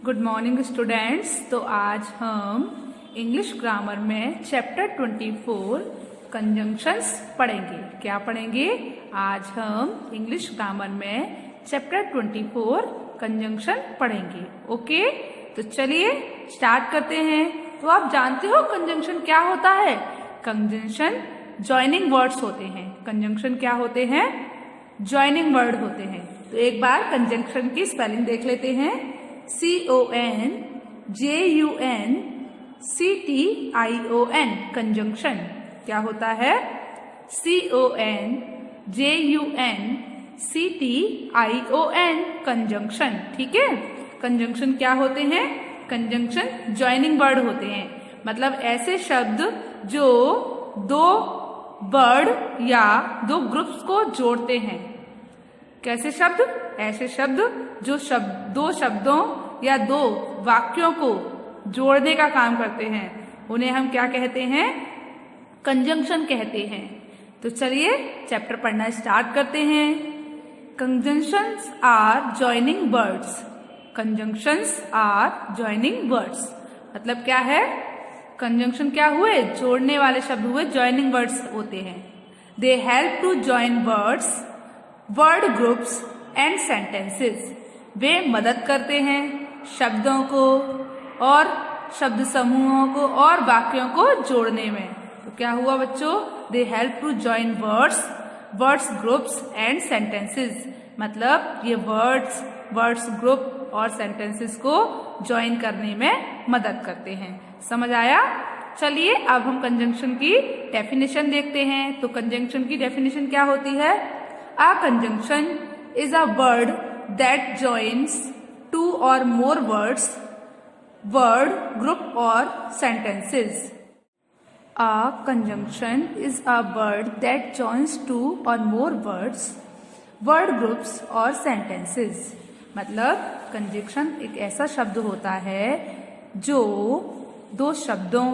Good morning students. तो आज हम इंग्लिश ग्रामर में चैप्टर 24 कंजंक्शंस पढ़ेंगे। क्या पढ़ेंगे? आज हम इंग्लिश ग्रामर में चैप्टर 24 कंजंक्शन पढ़ेंगे। ओके, तो चलिए स्टार्ट करते हैं। तो आप जानते हो कंजंक्शन क्या होता है? कंजंक्शन जॉइनिंग वर्ड्स होते हैं। कंजंक्शन क्या होते हैं? जॉइनिंग वर्ड होते हैं। तो एक बार कंजंक्शन की स्पेलिंग देख लेते हैं। CONJUNCTION कंजंक्शन क्या होता है? CONJUNCTION conjunction. ठीक है, कंजंक्शन क्या होते हैं? कंजंक्शन जॉइनिंग वर्ड होते हैं। मतलब ऐसे शब्द जो दो वर्ड या दो ग्रुप्स को जोड़ते हैं। कैसे शब्द? ऐसे शब्द जो दो शब्दों या दो वाक्यों को जोड़ने का काम करते हैं, उन्हें हम क्या कहते हैं? कंजंक्शन कहते हैं। तो चलिए चैप्टर पढ़ना स्टार्ट करते हैं। Conjunctions are joining words. Conjunctions are joining words मतलब क्या है? कंजंक्शन क्या हुए? जोड़ने वाले शब्द हुए, जॉइनिंग वर्ड्स होते हैं। They help to join words, word groups and sentences. वे मदद करते हैं शब्दों को और शब्द समूहों को और वाक्यों को जोड़ने में। तो क्या हुआ बच्चों? They help to join words, words groups and sentences. मतलब ये वर्ड्स ग्रुप और सेंटेंसेस को ज्वाइन करने में मदद करते हैं। समझ आया? चलिए अब हम कंजंक्शन की डेफिनेशन देखते हैं। तो कंजंक्शन की डेफिनेशन क्या होती है? A conjunction is a word that joins two or more words, word, group or sentences. A conjunction is a word that joins two or more words, word groups or sentences. मतलब conjunction एक ऐसा शब्द होता है जो दो शब्दों,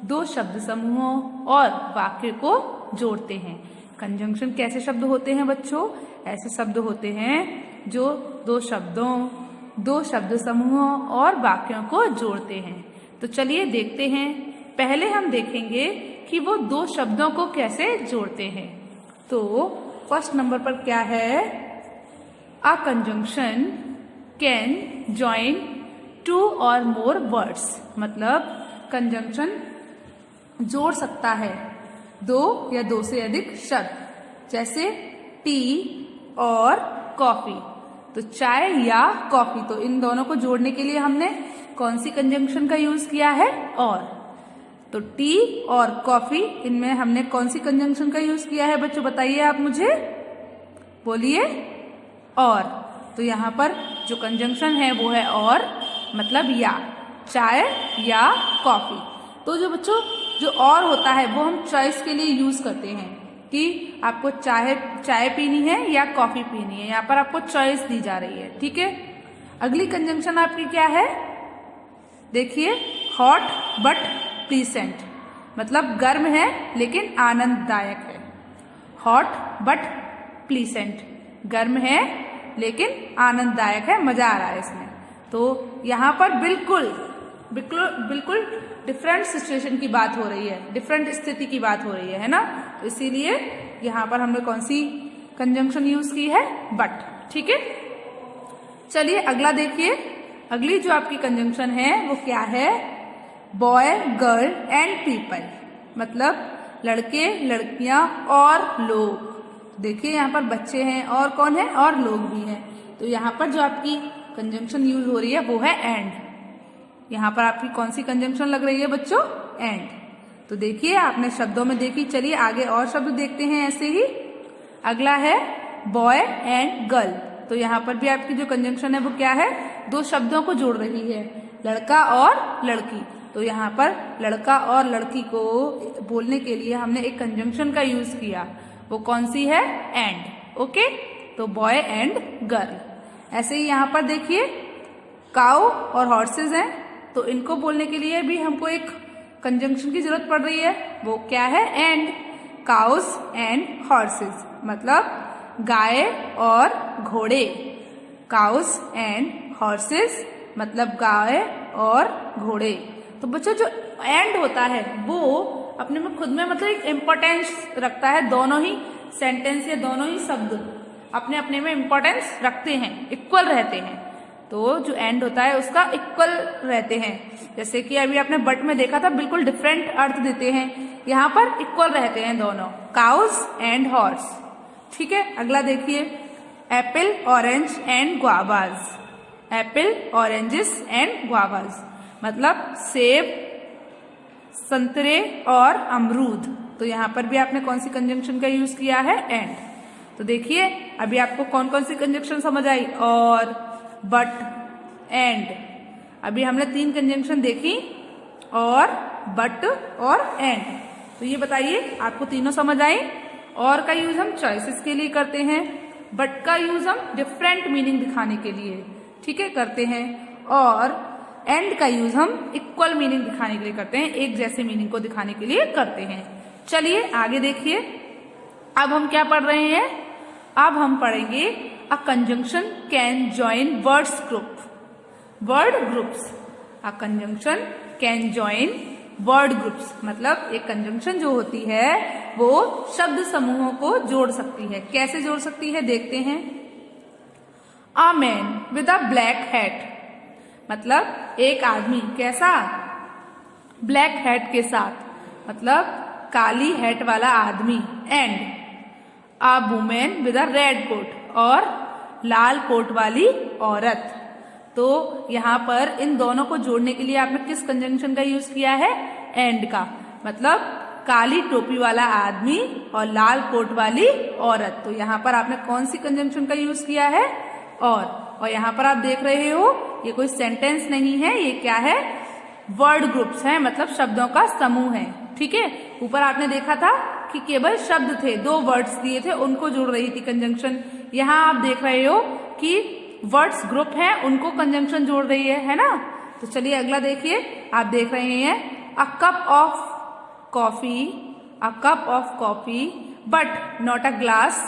दो शब्द समूहों और वाक्य को जोड़ते हैं। कंजंक्शन कैसे शब्द होते हैं बच्चों? ऐसे शब्द होते हैं जो दो शब्दों, दो शब्द समूहों और वाक्यों को जोड़ते हैं। तो चलिए देखते हैं। पहले हम देखेंगे कि वो दो शब्दों को कैसे जोड़ते हैं। तो फर्स्ट नंबर पर क्या है? A conjunction can join two or more words. मतलब कंजंक्शन जोड़ सकता है दो या दो से अधिक शब्द, जैसे टी और कॉफी। तो चाय या कॉफी, तो इन दोनों को जोड़ने के लिए हमने कौन सी कंजंक्शन का यूज किया है? और। तो टी और कॉफी, इनमें हमने कौन सी कंजंक्शन का यूज किया है बच्चों? बताइए आप मुझे, बोलिए। और। तो यहाँ पर जो कंजंक्शन है वो है और, मतलब या, चाय या कॉफी। तो जो बच्चों जो और होता है वो हम चॉइस के लिए यूज करते हैं कि आपको चाय पीनी है या कॉफी पीनी है। यहाँ पर आपको चॉइस दी जा रही है। ठीक है, अगली कंजंक्शन आपकी क्या है? देखिए, हॉट बट प्लीसेंट। मतलब गर्म है लेकिन आनंददायक है। हॉट बट प्लीसेंट, गर्म है लेकिन आनंददायक है, मजा आ रहा है इसमें। तो यहाँ पर बिल्कुल डिफरेंट सिचुएशन की बात हो रही है, डिफरेंट स्थिति की बात हो रही है ना? तो इसीलिए यहाँ पर हमने कौन सी कंजंक्शन यूज की है? बट। ठीक है, चलिए अगला देखिए। अगली जो आपकी कंजंक्शन है वो क्या है? Boy, girl and people. मतलब लड़के, लड़कियां और लोग। देखिए यहाँ पर बच्चे हैं और कौन है? और लोग भी हैं। तो यहाँ पर जो आपकी कंजंक्शन यूज हो रही है वो है एंड। यहाँ पर आपकी कौन सी कंजंक्शन लग रही है बच्चों? एंड। तो देखिए आपने शब्दों में देखी। चलिए आगे और शब्द देखते हैं ऐसे ही। अगला है बॉय एंड गर्ल। तो यहाँ पर भी आपकी जो कंजंक्शन है वो क्या है? दो शब्दों को जोड़ रही है, लड़का और लड़की। तो यहाँ पर लड़का और लड़की को बोलने के लिए हमने एक कंजंक्शन का यूज किया। वो कौन सी है? एंड। ओके, तो बॉय एंड गर्ल। ऐसे ही यहाँ पर देखिए काऊ और हॉर्सेस हैं। तो इनको बोलने के लिए भी हमको एक कंजंक्शन की जरूरत पड़ रही है। वो क्या है? एंड। काउस एंड हॉर्सेस, मतलब गाय और घोड़े। काउस एंड हॉर्सेस मतलब गाय और घोड़े। तो बच्चों जो एंड होता है वो अपने में खुद में मतलब एक इम्पोर्टेंस रखता है। दोनों ही सेंटेंस या दोनों ही शब्द अपने अपने में इम्पोर्टेंस रखते हैं, इक्वल रहते हैं। तो जो एंड होता है उसका इक्वल रहते हैं। जैसे कि अभी आपने बट में देखा था, बिल्कुल डिफरेंट अर्थ देते हैं, यहाँ पर इक्वल रहते हैं दोनों, काउस एंड हॉर्स। ठीक है, अगला देखिए, Apple, orange and guavas. Apple, oranges and guavas मतलब सेब, संतरे और अमरूद। तो यहाँ पर भी आपने कौन सी कंजंक्शन का यूज किया है? एंड। तो देखिए अभी आपको कौन कौन सी कंजंक्शन समझ आई? और, बट, एंड। अभी हमने 3 कंजंक्शन देखी, और, बट और एंड। तो ये बताइए आपको तीनों समझ आई? और का यूज हम चॉइसेस के लिए करते हैं, बट का यूज हम डिफरेंट मीनिंग दिखाने के लिए, ठीक है, करते हैं, और एंड का यूज हम इक्वल मीनिंग दिखाने के लिए करते हैं, एक जैसे मीनिंग को दिखाने के लिए करते हैं। चलिए आगे देखिए, अब हम क्या पढ़ रहे हैं? अब हम पढ़ेंगे अ conjunction can join words group, word groups. A conjunction can join word groups मतलब एक कंजंक्शन जो होती है वो शब्द समूहों को जोड़ सकती है। कैसे जोड़ सकती है देखते हैं। A man with a black hat मतलब एक आदमी कैसा? ब्लैक हैट के साथ, मतलब काली हैट वाला आदमी। And a women with a red coat और लाल कोट वाली औरत। तो यहाँ पर इन दोनों को जोड़ने के लिए आपने किस कंजंक्शन का यूज किया है? एंड का। मतलब काली टोपी वाला आदमी और लाल कोट वाली औरत। तो यहाँ पर आपने कौन सी कंजंक्शन का यूज किया है? और यहाँ पर आप देख रहे हो ये कोई सेंटेंस नहीं है, ये क्या है? वर्ड ग्रुप्स है, मतलब शब्दों का समूह है। ठीक है, ऊपर आपने देखा था कि केवल शब्द थे, 2 वर्ड्स दिए थे, उनको जोड़ रही थी कंजंक्शन। यहाँ आप देख रहे हो कि वर्ड्स ग्रुप है, उनको कंजंक्शन जोड़ रही है ना। तो चलिए अगला देखिए, आप देख रहे हैं अ cup of coffee, a cup of coffee but not a glass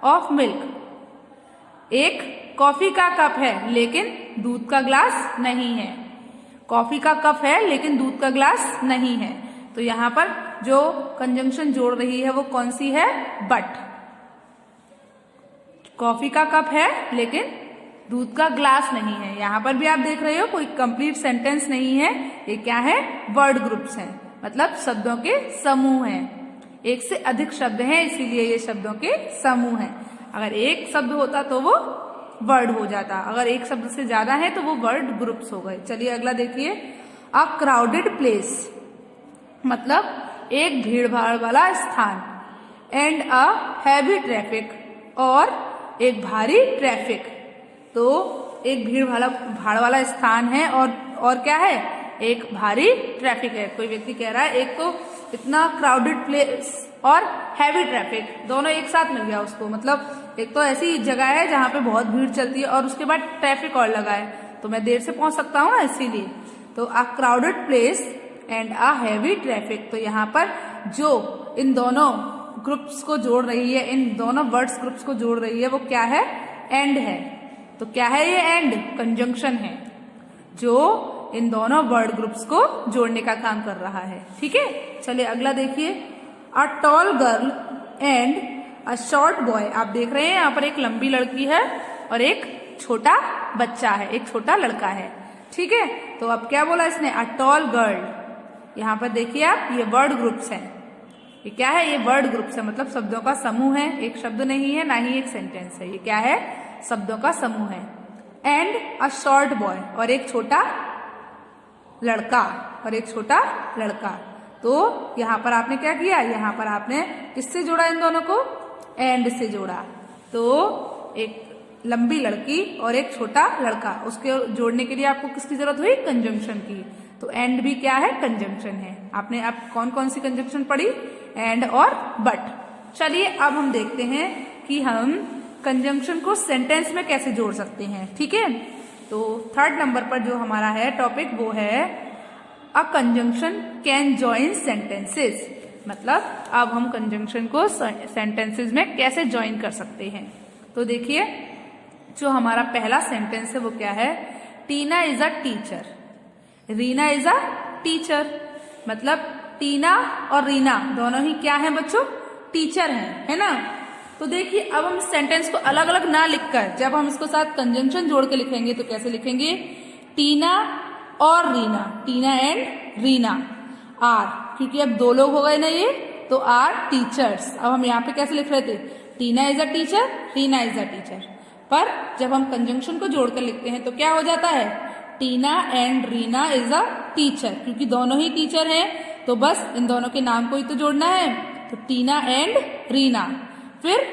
of milk. एक कॉफी का कप है लेकिन दूध का ग्लास नहीं है। कॉफी का कप है लेकिन दूध का ग्लास नहीं है। तो यहाँ पर जो कंजंक्शन जोड़ रही है वो कौन सी है? बट। कॉफी का कप है लेकिन दूध का ग्लास नहीं है। यहाँ पर भी आप देख रहे हो कोई कंप्लीट सेंटेंस नहीं है, ये क्या है? वर्ड ग्रुप्स हैं, मतलब शब्दों के समूह हैं। एक से अधिक शब्द हैं इसीलिए ये शब्दों के समूह हैं। अगर एक शब्द होता तो वो वर्ड हो जाता, अगर एक शब्द से ज्यादा है तो वो वर्ड ग्रुप्स हो गए। चलिए अगला देखिए, अ क्राउडेड प्लेस मतलब एक भीड़ भाड़ वाला स्थान। एंड अ हैवी ट्रैफिक और एक भारी ट्रैफिक। तो एक भीड़ भाड़ वाला स्थान है और क्या है? एक भारी ट्रैफिक है। कोई व्यक्ति कह रहा है एक तो इतना क्राउडेड प्लेस और हैवी ट्रैफिक दोनों एक साथ मिल गया उसको, मतलब एक तो ऐसी जगह है जहां पे बहुत भीड़ चलती है और उसके बाद ट्रैफिक और लगा है, तो मैं देर से पहुंच सकता हूँ ना, इसीलिए। तो a crowded place and a heavy traffic. तो यहाँ पर जो इन दोनों ग्रुप्स को जोड़ रही है, इन दोनों वर्ड्स ग्रुप्स को जोड़ रही है, वो क्या है? एंड है। तो क्या है ये? एंड कंजंक्शन है जो इन दोनों वर्ड ग्रुप्स को जोड़ने का काम कर रहा है। ठीक है, चलिए अगला देखिए, a tall girl and a short boy. आप देख रहे हैं यहाँ पर एक लंबी लड़की है और एक छोटा बच्चा है, एक छोटा लड़का है। ठीक है, तो अब क्या बोला इसने? A tall girl. यहाँ पर देखिए आप, ये वर्ड ग्रुप्स हैं। ये क्या है? ये वर्ड ग्रुप्स है, मतलब शब्दों का समूह है, एक शब्द नहीं है ना ही एक सेंटेंस है। ये क्या है? शब्दों का समूह है। एंड अ शॉर्ट बॉय और एक छोटा लड़का, और एक छोटा लड़का। तो यहाँ पर आपने क्या किया? यहाँ पर आपने किससे जोड़ा इन दोनों को? एंड से जोड़ा। तो एक लंबी लड़की और एक छोटा लड़का, उसके जोड़ने के लिए आपको किसकी जरूरत हुई? कंजंक्शन की। तो एंड भी क्या है? कंजंक्शन है। आपने अब कौन कौन सी कंजंक्शन पढ़ी? एंड और बट। चलिए अब हम देखते हैं कि हम कंजंक्शन को सेंटेंस में कैसे जोड़ सकते हैं। ठीक है, तो 3rd नंबर पर जो हमारा है टॉपिक वो है a conjunction can join sentences. मतलब अब हम कंजंक्शन को सेंटेंसेस में कैसे ज्वाइन कर सकते हैं। तो देखिए, जो हमारा पहला सेंटेंस है वो क्या है? Tina is a teacher, Reena is a teacher. मतलब टीना और रीना दोनों ही क्या हैं बच्चों? टीचर हैं, है ना। तो देखिए अब हम सेंटेंस को अलग अलग ना लिखकर जब हम इसको साथ कंजंक्शन जोड़ के लिखेंगे तो कैसे लिखेंगे? टीना और रीना, टीना एंड रीना आर, क्योंकि अब दो लोग हो गए ना ये, तो आर टीचर्स। अब हम यहाँ पे कैसे लिख रहे थे? Tina is a teacher, Reena is a teacher. पर जब हम कंजंक्शन को जोड़कर लिखते हैं तो क्या हो जाता है? Tina and Reena is a teacher, क्योंकि दोनों ही टीचर हैं तो बस इन दोनों के नाम को ही तो जोड़ना है। तो टीना एंड रीना, फिर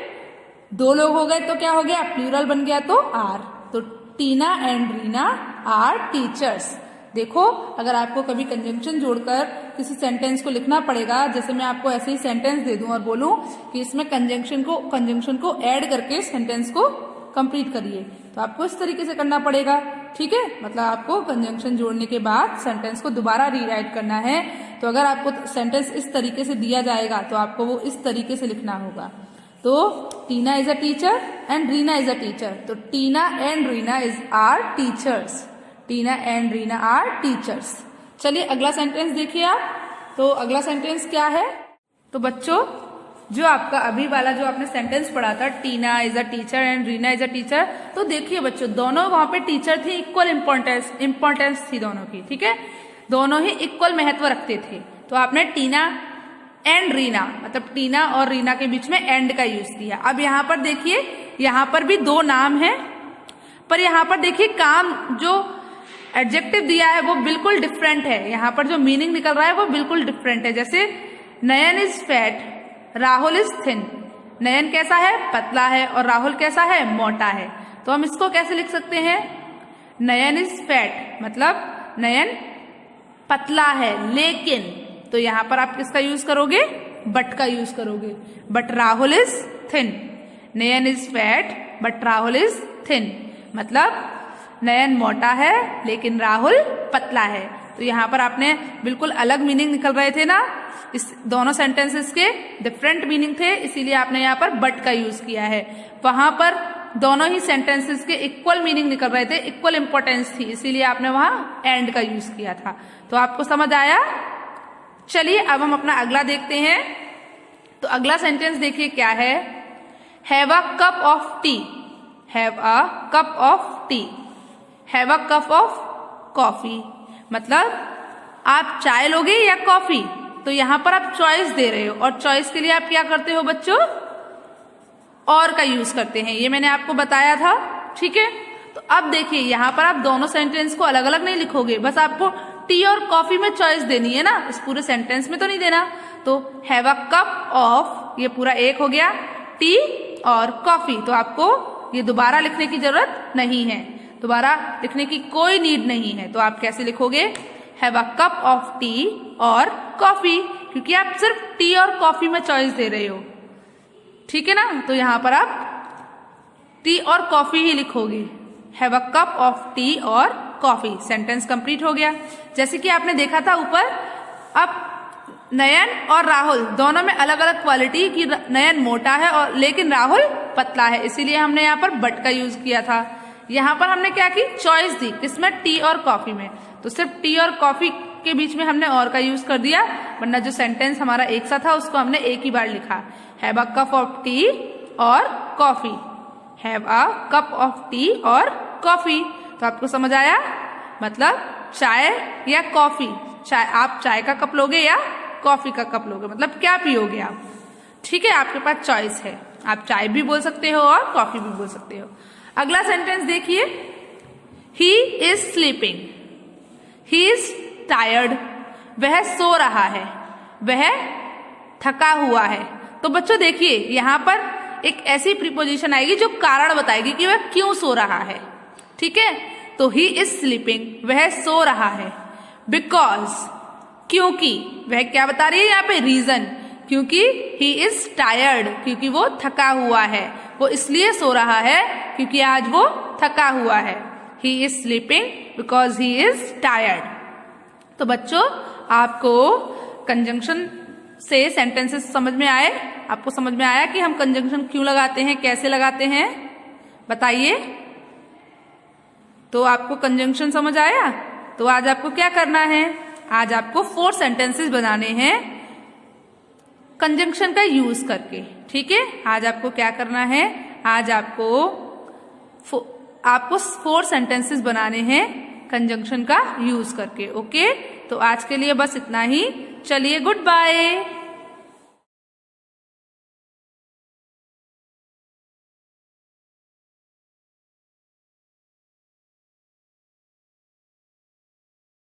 दो लोग हो गए तो क्या हो गया? प्लूरल बन गया तो आर। तो Tina and Reena are teachers. देखो अगर आपको कभी कंजंक्शन जोड़कर किसी सेंटेंस को लिखना पड़ेगा, जैसे मैं आपको ऐसे ही सेंटेंस दे दूं और बोलूं कि इसमें कंजंक्शन को ऐड करके सेंटेंस को कंप्लीट करिए, तो आपको इस तरीके से करना पड़ेगा, ठीक है। मतलब आपको कंजंक्शन जोड़ने के बाद सेंटेंस को दोबारा रीराइट करना है। तो अगर आपको सेंटेंस इस तरीके से दिया जाएगा तो आपको वो इस तरीके से लिखना होगा। तो Tina is a teacher and Reena is a teacher, तो Tina and Reena is are teachers, Tina and Reena are teachers. चलिए अगला सेंटेंस देखिए आप। तो अगला सेंटेंस क्या है? तो बच्चों जो आपका अभी वाला जो आपने सेंटेंस पढ़ा था, Tina is a teacher and Reena is a teacher, तो देखिए बच्चों दोनों वहां पे टीचर थे, इक्वल इंपॉर्टेंस थी दोनों की, ठीक है। दोनों ही इक्वल महत्व रखते थे। तो आपने टीना एंड रीना, मतलब टीना और रीना के बीच में एंड का यूज किया। अब यहाँ पर देखिए, यहाँ पर भी दो नाम है, पर यहाँ पर देखिए काम जो एडजेक्टिव दिया है वो बिल्कुल डिफरेंट है। यहाँ पर जो मीनिंग निकल रहा है वो बिल्कुल डिफरेंट है। जैसे Nayan is fat, Rahul is thin. Nayan कैसा है? पतला है, और राहुल कैसा है? मोटा है। तो हम इसको कैसे लिख सकते हैं? नयन इज फैट मतलब नयन पतला है, लेकिन, तो यहां पर आप किसका यूज करोगे? बट का यूज करोगे। But Rahul is thin. Nayan is fat but Rahul is thin, मतलब नयन मोटा है लेकिन राहुल पतला है। तो यहाँ पर आपने बिल्कुल अलग मीनिंग निकल रहे थे ना, इस दोनों सेंटेंसेस के डिफरेंट मीनिंग थे, इसीलिए आपने यहाँ पर बट का यूज किया है। वहां पर दोनों ही सेंटेंसेस के इक्वल मीनिंग निकल रहे थे, इक्वल इंपॉर्टेंस थी, इसीलिए आपने वहां एंड का यूज किया था। तो आपको समझ आया? चलिए अब हम अपना अगला देखते हैं। तो अगला सेंटेंस देखिए क्या है? Have a cup of T, have a cup of T, have a cup of coffee, मतलब आप चाय लोगे या कॉफी। तो यहां पर आप चॉइस दे रहे हो, और चॉइस के लिए आप क्या करते हो बच्चों? और का यूज करते हैं, ये मैंने आपको बताया था, ठीक है। तो अब देखिए यहाँ पर आप दोनों सेंटेंस को अलग अलग नहीं लिखोगे, बस आपको टी और कॉफी में चॉइस देनी है ना, इस पूरे सेंटेंस में तो नहीं देना। तो हैव अ कप ऑफ, ये पूरा एक हो गया, टी और कॉफी, तो आपको ये दोबारा लिखने की जरूरत नहीं है, दोबारा लिखने की कोई नीड नहीं है। तो आप कैसे लिखोगे? Have a cup of tea और कॉफी, क्योंकि आप सिर्फ टी और कॉफी में चॉइस दे रहे हो, ठीक है ना। तो यहां पर आप टी और कॉफी ही लिखोगे, have a cup of tea और कॉफी। सेंटेंस कंप्लीट हो गया। जैसे कि आपने देखा था ऊपर, अब नयन और राहुल दोनों में अलग अलग क्वालिटी की, नयन मोटा है और लेकिन राहुल पतला है, इसीलिए हमने यहाँ पर बट का यूज किया था। यहाँ पर हमने क्या की? चॉइस दी, किसमें? टी और कॉफी में। तो सिर्फ टी और कॉफी के बीच में हमने और का यूज कर दिया, वरना जो सेंटेंस हमारा एक सा था उसको हमने एक ही बार लिखा, have a cup of tea और coffee, have a cup of tea और कॉफी। तो आपको समझ आया? मतलब चाय या कॉफी, चाय, आप चाय का कप लोगे या कॉफी का कप लोगे, मतलब क्या पियोगे आप, ठीक है। आपके पास चॉइस है, आप चाय भी बोल सकते हो और कॉफी भी बोल सकते हो। अगला सेंटेंस देखिए, he is sleeping, he is tired, वह सो रहा है, वह थका हुआ है। तो बच्चों देखिए यहाँ पर एक ऐसी प्रीपोजिशन आएगी जो कारण बताएगी कि वह क्यों सो रहा है, ठीक है। तो ही इज स्लीपिंग, वह सो रहा है, बिकॉज, क्योंकि, वह क्या बता रही है यहाँ पे? रीजन, क्योंकि ही इज टायर्ड, क्योंकि वो थका हुआ है, वो इसलिए सो रहा है क्योंकि आज वो थका हुआ है। He is sleeping because he is tired. तो बच्चों आपको कंजंक्शन से सेंटेंसेस समझ में आए? आपको समझ में आया कि हम कंजंक्शन क्यों लगाते हैं, कैसे लगाते हैं, बताइए। तो आपको कंजंक्शन समझ आया? तो आज आपको क्या करना है? आज आपको 4 सेंटेंसेस बनाने हैं कंजंक्शन का यूज करके। ठीक है, आज आपको क्या करना है? आज आपको 4 सेंटेंसेस बनाने हैं कंजंक्शन का यूज करके। ओके, तो आज के लिए बस इतना ही। चलिए, गुड बाय।